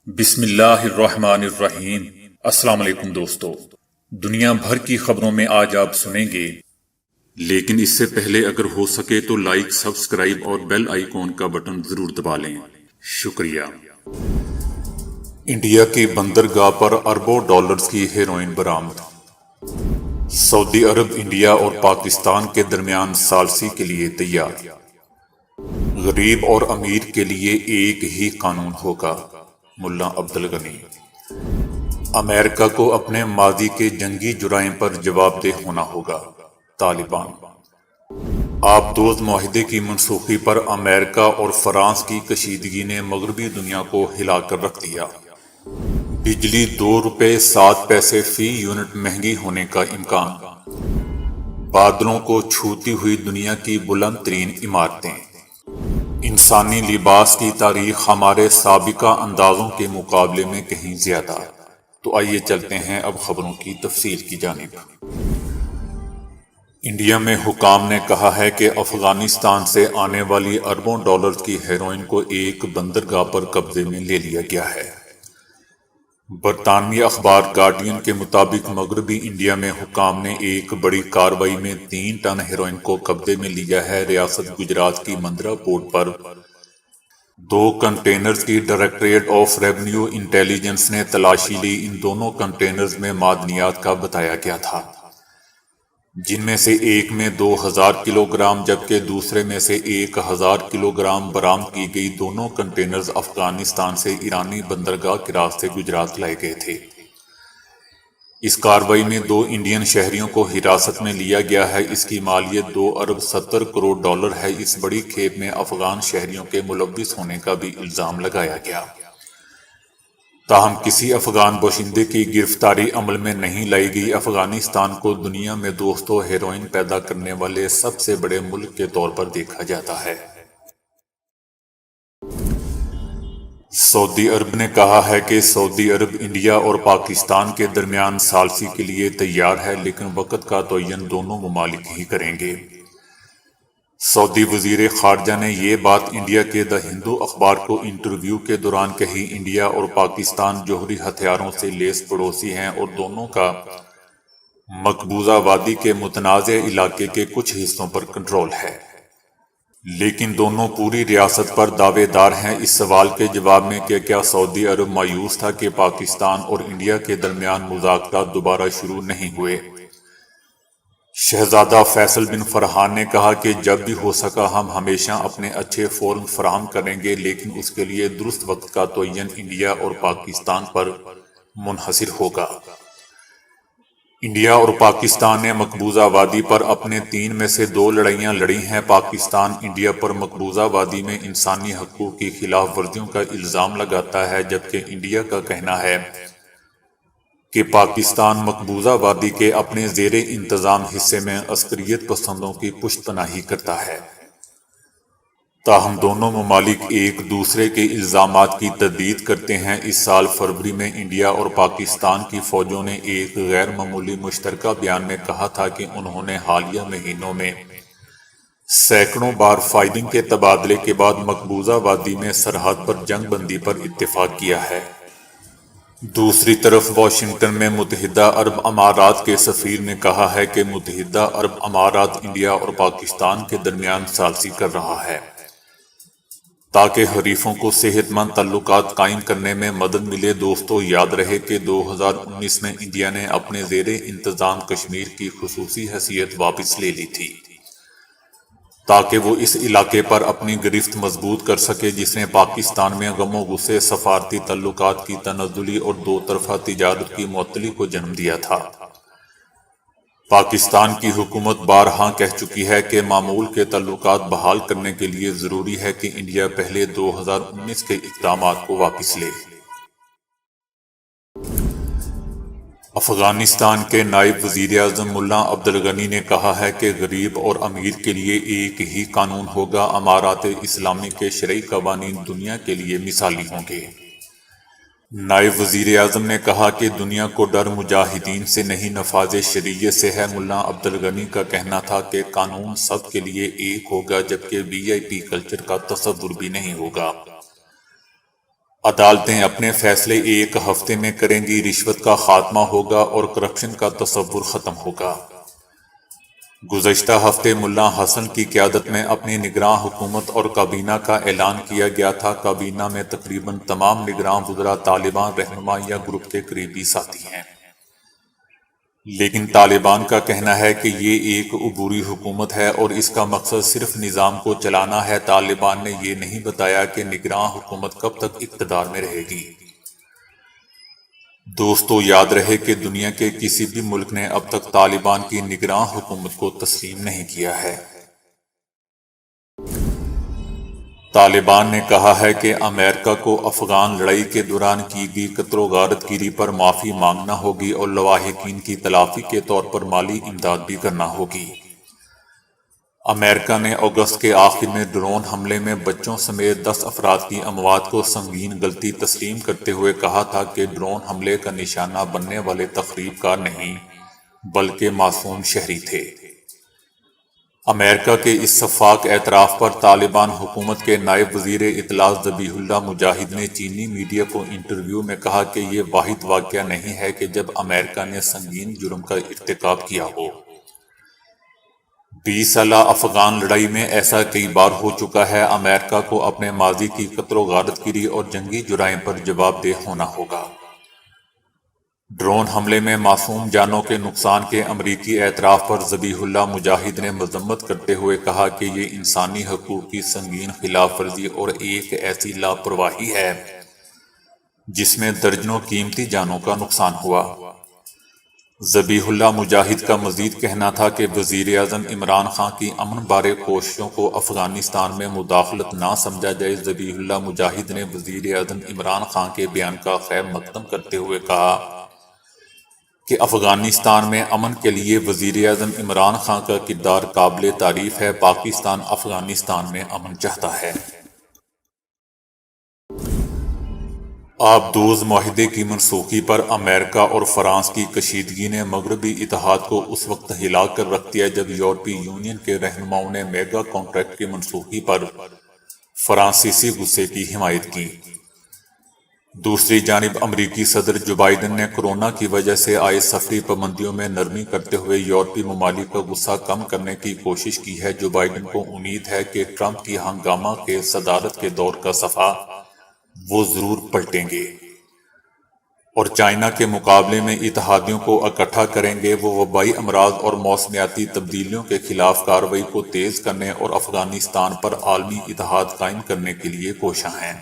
بسم اللہ الرحمن الرحیم۔ السلام علیکم دوستو، دنیا بھر کی خبروں میں آج آپ سنیں گے، لیکن اس سے پہلے اگر ہو سکے تو لائک، سبسکرائب اور بیل آئیکن کا بٹن ضرور دبا لیں۔ شکریہ۔ انڈیا کی بندرگاہ پر اربوں ڈالرز کی ہیروئن برآمد۔ سعودی عرب انڈیا اور پاکستان کے درمیان ثالثی کے لیے تیار۔ غریب اور امیر کے لیے ایک ہی قانون ہوگا، ملا عبدالغنی۔ امریکہ کو اپنے ماضی کے جنگی جرائم پر جواب دہ ہونا ہوگا، طالبان۔ آبدوز معاہدے کی منسوخی پر امریکہ اور فرانس کی کشیدگی نے مغربی دنیا کو ہلا کر رکھ دیا۔ بجلی $2.07 فی یونٹ مہنگی ہونے کا امکان۔ بادلوں کو چھوتی ہوئی دنیا کی بلند ترین عمارتیں۔ انسانی لباس کی تاریخ ہمارے سابقہ اندازوں کے مقابلے میں کہیں زیادہ۔ تو آئیے چلتے ہیں اب خبروں کی تفصیل کی جانب۔ انڈیا میں حکام نے کہا ہے کہ افغانستان سے آنے والی اربوں ڈالرز کی ہیروئن کو ایک بندرگاہ پر قبضے میں لے لیا گیا ہے۔ برطانوی اخبار گارڈین کے مطابق مغربی انڈیا میں حکام نے ایک بڑی کارروائی میں 3 ٹن ہیروئن کو قبضے میں لیا ہے۔ ریاست گجرات کی مندرا پورٹ پر 2 کنٹینرز کی ڈائریکٹوریٹ آف ریونیو انٹیلی جنس نے تلاشی لی۔ ان دونوں کنٹینرز میں معدنیات کا بتایا گیا تھا، جن میں سے ایک میں 2000 کلو گرام جبکہ دوسرے میں سے 1000 کلو گرام برآمد کی گئی۔ دونوں کنٹینرز افغانستان سے ایرانی بندرگاہ کے راستے گجرات لائے گئے تھے۔ اس کارروائی میں 2 انڈین شہریوں کو حراست میں لیا گیا ہے۔ اس کی مالیت $2.70 ہے۔ اس بڑی کھیپ میں افغان شہریوں کے ملوث ہونے کا بھی الزام لگایا گیا، تاہم کسی افغان باشندے کی گرفتاری عمل میں نہیں لائی گئی۔ افغانستان کو دنیا میں دوستو ہیروئن پیدا کرنے والے سب سے بڑے ملک کے طور پر دیکھا جاتا ہے۔ سعودی عرب نے کہا ہے کہ سعودی عرب انڈیا اور پاکستان کے درمیان ثالثی کے لیے تیار ہے، لیکن وقت کا تعین دونوں ممالک ہی کریں گے۔ سعودی وزیر خارجہ نے یہ بات انڈیا کے دی ہندو اخبار کو انٹرویو کے دوران کہی۔ انڈیا اور پاکستان جوہری ہتھیاروں سے لیس پڑوسی ہیں اور دونوں کا مقبوضہ وادی کے متنازع علاقے کے کچھ حصوں پر کنٹرول ہے، لیکن دونوں پوری ریاست پر دعوے دار ہیں۔ اس سوال کے جواب میں کہ کیا سعودی عرب مایوس تھا کہ پاکستان اور انڈیا کے درمیان مذاکرات دوبارہ شروع نہیں ہوئے، شہزادہ فیصل بن فرحان نے کہا کہ جب بھی ہو سکا ہم ہمیشہ اپنے اچھے فورم فراہم کریں گے، لیکن اس کے لیے درست وقت کا تعین انڈیا اور پاکستان پر منحصر ہوگا۔ انڈیا اور پاکستان نے مقبوضہ وادی پر اپنے 3 میں سے 2 لڑائیاں لڑی ہیں۔ پاکستان انڈیا پر مقبوضہ وادی میں انسانی حقوق کی خلاف ورزیوں کا الزام لگاتا ہے، جبکہ انڈیا کا کہنا ہے کہ پاکستان مقبوضہ وادی کے اپنے زیر انتظام حصے میں عسکریت پسندوں کی پشت پناہی کرتا ہے۔ تاہم دونوں ممالک ایک دوسرے کے الزامات کی تردید کرتے ہیں۔ اس سال فروری میں انڈیا اور پاکستان کی فوجوں نے ایک غیر معمولی مشترکہ بیان میں کہا تھا کہ انہوں نے حالیہ مہینوں میں سینکڑوں بار فائرنگ کے تبادلے کے بعد مقبوضہ وادی میں سرحد پر جنگ بندی پر اتفاق کیا ہے۔ دوسری طرف واشنگٹن میں متحدہ عرب امارات کے سفیر نے کہا ہے کہ متحدہ عرب امارات انڈیا اور پاکستان کے درمیان ثالثی کر رہا ہے تاکہ حریفوں کو صحت مند تعلقات قائم کرنے میں مدد ملے۔ دوستو یاد رہے کہ 2019 میں انڈیا نے اپنے زیر انتظام کشمیر کی خصوصی حیثیت واپس لے لی تھی تاکہ وہ اس علاقے پر اپنی گرفت مضبوط کر سکے، جس نے پاکستان میں غم و غصے، سفارتی تعلقات کی تنزلی اور 2 طرفہ تجارت کی معطلی کو جنم دیا تھا۔ پاکستان کی حکومت بارہا کہہ چکی ہے کہ معمول کے تعلقات بحال کرنے کے لیے ضروری ہے کہ انڈیا پہلے 2019 کے اقدامات کو واپس لے۔ افغانستان کے نائب وزیر اعظم ملا عبدالغنی نے کہا ہے کہ غریب اور امیر کے لیے ایک ہی قانون ہوگا۔ امارات اسلامی کے شرعی قوانین دنیا کے لیے مثالی ہوں گے۔ نائب وزیر اعظم نے کہا کہ دنیا کو ڈر مجاہدین سے نہیں، نفاذ شریعت سے ہے۔ ملا عبدالغنی کا کہنا تھا کہ قانون سب کے لیے ایک ہوگا، جبکہ VIP کلچر کا تصور بھی نہیں ہوگا۔ عدالتیں اپنے فیصلے ایک ہفتے میں کریں گی، رشوت کا خاتمہ ہوگا اور کرپشن کا تصور ختم ہوگا۔ گزشتہ ہفتے ملا حسن کی قیادت میں اپنی نگراں حکومت اور کابینہ کا اعلان کیا گیا تھا۔ کابینہ میں تقریباً تمام نگراں وزراء طالبان رہنما یا گروپ کے قریبی ساتھی ہیں، لیکن طالبان کا کہنا ہے کہ یہ ایک عبوری حکومت ہے اور اس کا مقصد صرف نظام کو چلانا ہے۔ طالبان نے یہ نہیں بتایا کہ نگراں حکومت کب تک اقتدار میں رہے گی۔ دوستو، یاد رہے کہ دنیا کے کسی بھی ملک نے اب تک طالبان کی نگراں حکومت کو تسلیم نہیں کیا ہے۔ طالبان نے کہا ہے کہ امریکہ کو افغان لڑائی کے دوران کی گئی قتل و غارت گری پر معافی مانگنا ہوگی اور لواحقین کی تلافی کے طور پر مالی امداد بھی کرنا ہوگی۔ امریکہ نے اگست کے آخر میں ڈرون حملے میں بچوں سمیت 10 افراد کی اموات کو سنگین غلطی تسلیم کرتے ہوئے کہا تھا کہ ڈرون حملے کا نشانہ بننے والے تخریب کار نہیں بلکہ معصوم شہری تھے۔ امریکہ کے اس شفاف اعتراف پر طالبان حکومت کے نائب وزیر اطلاع ذبیح اللہ مجاہد نے چینی میڈیا کو انٹرویو میں کہا کہ یہ واحد واقعہ نہیں ہے کہ جب امریکہ نے سنگین جرم کا ارتکاب کیا ہو۔ 20 سالہ افغان لڑائی میں ایسا کئی بار ہو چکا ہے۔ امریکہ کو اپنے ماضی کی قتل و غارت گری اور جنگی جرائم پر جواب دہ ہونا ہوگا۔ ڈرون حملے میں معصوم جانوں کے نقصان کے امریکی اعتراف پر ذبیح اللہ مجاہد نے مذمت کرتے ہوئے کہا کہ یہ انسانی حقوق کی سنگین خلاف ورزی اور ایک ایسی لاپرواہی ہے جس میں درجنوں قیمتی جانوں کا نقصان ہوا۔ ذبیح اللہ مجاہد کا مزید کہنا تھا کہ وزیر اعظم عمران خان کی امن بارے کوششوں کو افغانستان میں مداخلت نہ سمجھا جائے۔ ذبیح اللہ مجاہد نے وزیر اعظم عمران خان کے بیان کا خیر مقدم کرتے ہوئے کہا کہ افغانستان میں امن کے لیے وزیر اعظم عمران خان کا کردار قابل تعریف ہے۔ پاکستان افغانستان میں امن چاہتا ہے۔ آبدوز معاہدے کی منسوخی پر امریکہ اور فرانس کی کشیدگی نے مغربی اتحاد کو اس وقت ہلا کر رکھ دیا جب یورپی یونین کے رہنماؤں نے میگا کانٹریکٹ کی منسوخی پر فرانسیسی غصے کی حمایت کی۔ دوسری جانب امریکی صدر جو بائیڈن نے کورونا کی وجہ سے عائد سفری پابندیوں میں نرمی کرتے ہوئے یورپی ممالک کا غصہ کم کرنے کی کوشش کی ہے۔ جو بائیڈن کو امید ہے کہ ٹرمپ کی ہنگامہ کے صدارت کے دور کا صفحہ وہ ضرور پلٹیں گے اور چائنا کے مقابلے میں اتحادیوں کو اکٹھا کریں گے۔ وہ وبائی امراض اور موسمیاتی تبدیلیوں کے خلاف کارروائی کو تیز کرنے اور افغانستان پر عالمی اتحاد قائم کرنے کے لیے کوشاں ہیں۔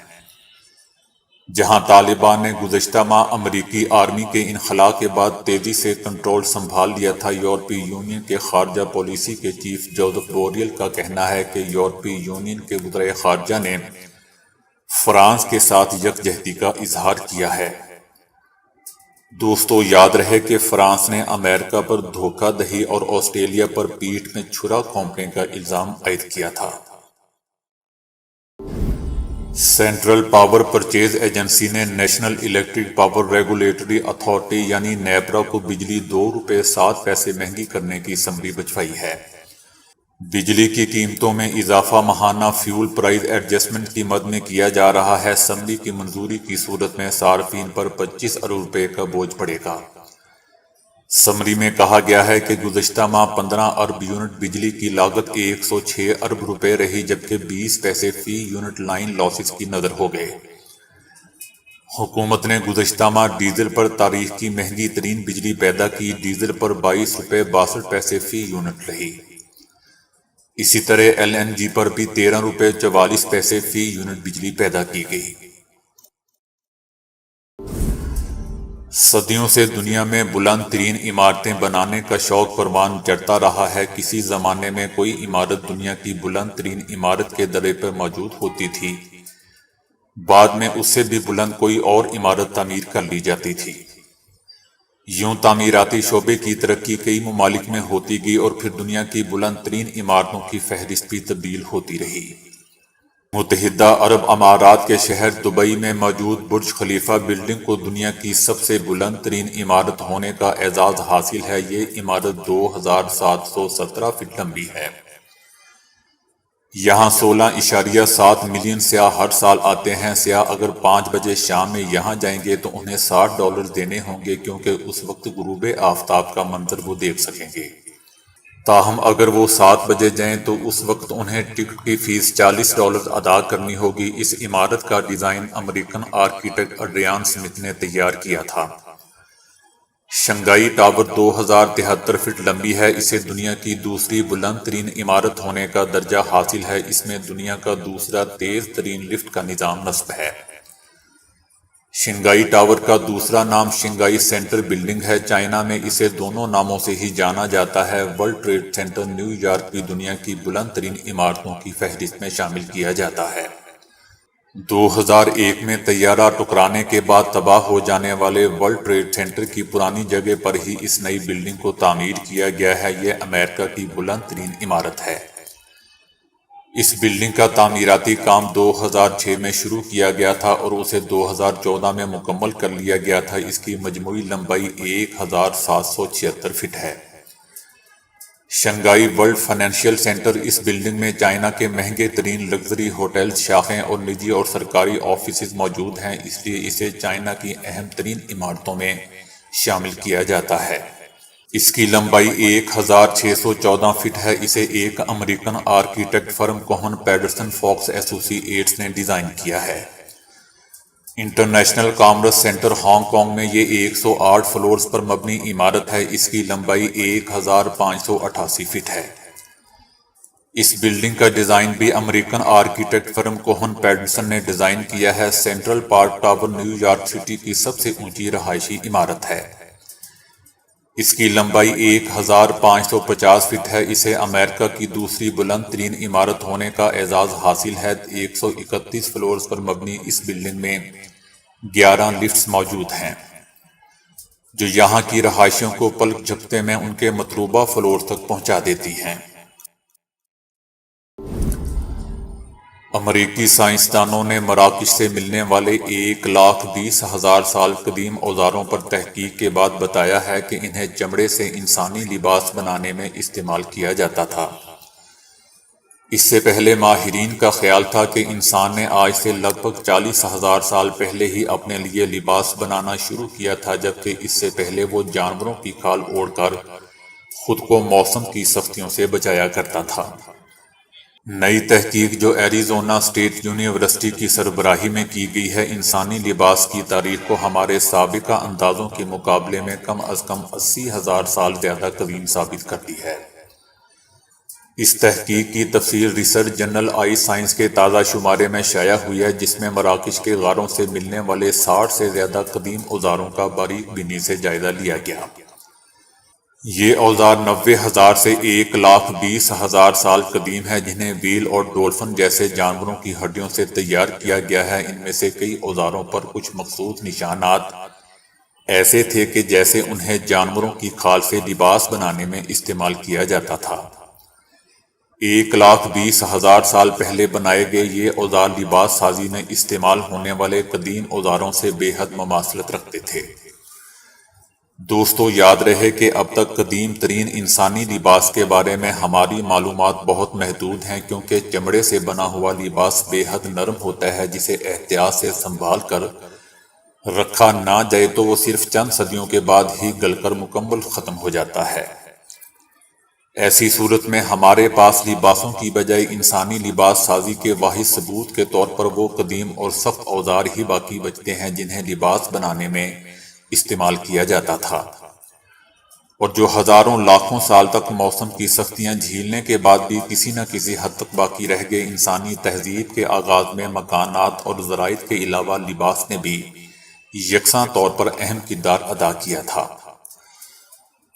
جہاں طالبان نے گزشتہ ماہ امریکی آرمی کے انخلاء کے بعد تیزی سے کنٹرول سنبھال لیا تھا، یورپی یونین کے خارجہ پالیسی کے چیف جوزف بوریل کا کہنا ہے کہ یورپی یونین کے وزرائے خارجہ نے فرانس کے ساتھ یکجہتی کا اظہار کیا ہے۔ دوستو، یاد رہے کہ فرانس نے امریکہ پر دھوکہ دہی اور آسٹریلیا پر پیٹھ میں چھرا گھونپنے کا الزام عائد کیا تھا۔ سینٹرل پاور پرچیز ایجنسی نے national electric power regulatory authority یعنی نیپرا کو بجلی ₹2.07 مہنگی کرنے کی سمری بھجوائی ہے۔ بجلی کی قیمتوں میں اضافہ ماہانہ فیول پرائز ایڈجسٹمنٹ کی مد میں کیا جا رہا ہے۔ سمری کی منظوری کی صورت میں صارفین پر ₹25 ارب کا بوجھ پڑے گا۔ سمری میں کہا گیا ہے کہ گزشتہ ماہ 15 ارب یونٹ بجلی کی لاگت ₹106 ارب رہی، جبکہ 20 پیسے فی یونٹ لائن لاسز کی نظر ہو گئے۔ حکومت نے گزشتہ ماہ ڈیزل پر تاریخ کی مہنگی ترین بجلی پیدا کی۔ ڈیزل پر ₹22.62 فی یونٹ رہی۔ اسی طرح ایل این جی پر بھی ₹13.44 فی یونٹ بجلی پیدا کی گئی۔ صدیوں سے دنیا میں بلند ترین عمارتیں بنانے کا شوق پروان چڑھتا رہا ہے۔ کسی زمانے میں کوئی عمارت دنیا کی بلند ترین عمارت کے درجے پر موجود ہوتی تھی، بعد میں اس سے بھی بلند کوئی اور عمارت تعمیر کر لی جاتی تھی۔ یوں تعمیراتی شعبے کی ترقی کئی ممالک میں ہوتی گئی اور پھر دنیا کی بلند ترین عمارتوں کی فہرست بھی تبدیل ہوتی رہی۔ متحدہ عرب امارات کے شہر دبئی میں موجود برج خلیفہ بلڈنگ کو دنیا کی سب سے بلند ترین عمارت ہونے کا اعزاز حاصل ہے۔ یہ عمارت 2717 فٹ لمبی ہے۔ یہاں 16.7 ملین سیاح ہر سال آتے ہیں۔ سیاح اگر 5 بجے شام میں یہاں جائیں گے تو انہیں $60 دینے ہوں گے، کیونکہ اس وقت غروب آفتاب کا منظر وہ دیکھ سکیں گے۔ تاہم اگر وہ 7 بجے جائیں تو اس وقت انہیں ٹکٹ کی فیس $40 ادا کرنی ہوگی۔ اس عمارت کا design American architect Adriaan Smith نے تیار کیا تھا۔ شنگھائی ٹاور 2073 فٹ لمبی ہے۔ اسے دنیا کی دوسری بلند ترین عمارت ہونے کا درجہ حاصل ہے۔ اس میں دنیا کا دوسرا تیز ترین لفٹ کا نظام نصب ہے۔ شنگھائی ٹاور کا دوسرا نام شنگھائی سینٹر بلڈنگ ہے۔ چائنا میں اسے دونوں ناموں سے ہی جانا جاتا ہے۔ World trade center New York بھی دنیا کی بلند ترین عمارتوں کی فہرست میں شامل کیا جاتا ہے۔ 2001 میں طیارہ ٹکرانے کے بعد تباہ ہو جانے والے ورلڈ ٹریڈ سینٹر کی پرانی جگہ پر ہی اس نئی بلڈنگ کو تعمیر کیا گیا ہے۔ یہ امریکہ کی بلند ترین عمارت ہے۔ اس بلڈنگ کا تعمیراتی کام 2006 میں شروع کیا گیا تھا اور اسے 2014 میں مکمل کر لیا گیا تھا۔ اس کی مجموعی لمبائی 1776 فٹ ہے۔ شنگھائی ورلڈ فائنینشیل سینٹر، اس بلڈنگ میں چائنا کے مہنگے ترین لگژری ہوٹلز، شاخیں اور نجی اور سرکاری آفیسز موجود ہیں، اس لیے اسے چائنا کی اہم ترین عمارتوں میں شامل کیا جاتا ہے۔ اس کی لمبائی 1614 فٹ ہے۔ اسے ایک امریکن آرکیٹیکٹ فرم کوہن پیڈرسن فاکس ایسوسی ایٹس نے ڈیزائن کیا ہے۔ International commerce centre Hong Kong میں یہ 108 فلورز پر مبنی عمارت ہے۔ اس کی لمبائی 1588 فٹ ہے۔ اس بلڈنگ کا ڈیزائن بھی امریکن آرکیٹیکٹ فرم کوہن پیڈرسن نے ڈیزائن کیا ہے۔ Central park tower new York city کی سب سے اونچی رہائشی عمارت ہے۔ اس کی لمبائی 1550 فٹ ہے۔ اسے امریکہ کی دوسری بلند ترین عمارت ہونے کا اعزاز حاصل ہے۔ 131 فلورز پر مبنی اس بلڈنگ میں 11 لفٹس موجود ہیں، جو یہاں کی رہائشیوں کو پلک جھپکتے میں ان کے مطلوبہ فلور تک پہنچا دیتی ہیں۔ امریکی سائنسدانوں نے مراکش سے ملنے والے 1,20,000 سال قدیم اوزاروں پر تحقیق کے بعد بتایا ہے کہ انہیں چمڑے سے انسانی لباس بنانے میں استعمال کیا جاتا تھا۔ اس سے پہلے ماہرین کا خیال تھا کہ انسان نے آج سے لگ بھگ 40,000 سال پہلے ہی اپنے لیے لباس بنانا شروع کیا تھا، جبکہ اس سے پہلے وہ جانوروں کی کھال اوڑھ کر خود کو موسم کی سختیوں سے بچایا کرتا تھا۔ نئی تحقیق جو ایریزونا اسٹیٹ یونیورسٹی کی سربراہی میں کی گئی ہے، انسانی لباس کی تاریخ کو ہمارے سابقہ اندازوں کے مقابلے میں کم از کم 80,000 سال زیادہ قدیم ثابت کرتی ہے۔ اس تحقیق کی تفصیل ریسرچ جرنل آئی سائنس کے تازہ شمارے میں شائع ہوئی ہے، جس میں مراکش کے غاروں سے ملنے والے 60 سے زیادہ قدیم اوزاروں کا باریک بینی سے جائزہ لیا گیا۔ یہ اوزار 90,000 سے 1,20,000 سال قدیم ہے، جنہیں ویل اور ڈولفن جیسے جانوروں کی ہڈیوں سے تیار کیا گیا ہے۔ ان میں سے کئی اوزاروں پر کچھ مخصوص نشانات ایسے تھے کہ جیسے انہیں جانوروں کی کھال سے لباس بنانے میں استعمال کیا جاتا تھا۔ 1,20,000 سال پہلے بنائے گئے یہ اوزار لباس سازی میں استعمال ہونے والے قدیم اوزاروں سے بے حد مماثلت رکھتے تھے۔ دوستو، یاد رہے کہ اب تک قدیم ترین انسانی لباس کے بارے میں ہماری معلومات بہت محدود ہیں، کیونکہ چمڑے سے بنا ہوا لباس بے حد نرم ہوتا ہے، جسے احتیاط سے سنبھال کر رکھا نہ جائے تو وہ صرف چند صدیوں کے بعد ہی گل کر مکمل ختم ہو جاتا ہے۔ ایسی صورت میں ہمارے پاس لباسوں کی بجائے انسانی لباس سازی کے واحد ثبوت کے طور پر وہ قدیم اور سخت اوزار ہی باقی بچتے ہیں جنہیں لباس بنانے میں استعمال کیا جاتا تھا، اور جو ہزاروں لاکھوں سال تک موسم کی سختیاں جھیلنے کے بعد بھی کسی نہ کسی حد تک باقی رہ گئے۔ انسانی تہذیب کے آغاز میں مکانات اور زرائع کے علاوہ لباس نے بھی یکساں طور پر اہم کردار ادا کیا تھا۔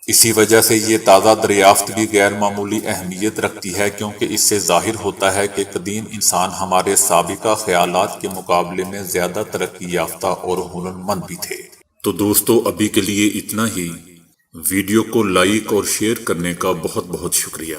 اسی وجہ سے یہ تازہ دریافت بھی غیر معمولی اہمیت رکھتی ہے، کیونکہ اس سے ظاہر ہوتا ہے کہ قدیم انسان ہمارے سابقہ خیالات کے مقابلے میں زیادہ ترقی یافتہ اور ہنرمند بھی تھے۔ تو دوستو، ابھی کے لیے اتنا ہی۔ ویڈیو کو لائک اور شیئر کرنے کا بہت بہت شکریہ۔